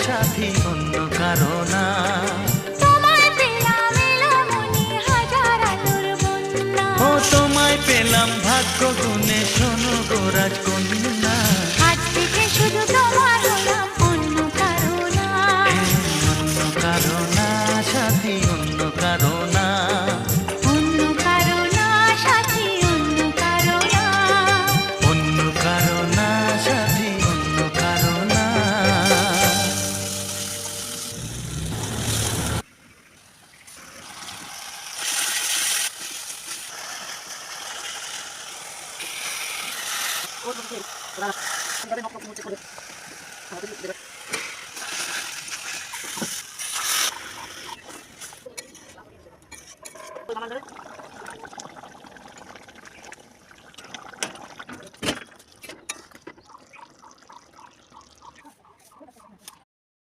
সাথী, অন্য কারণা। ও তোমায় পেলাম ভাগ্য গুণে, শোনো গো রাজকন্যা।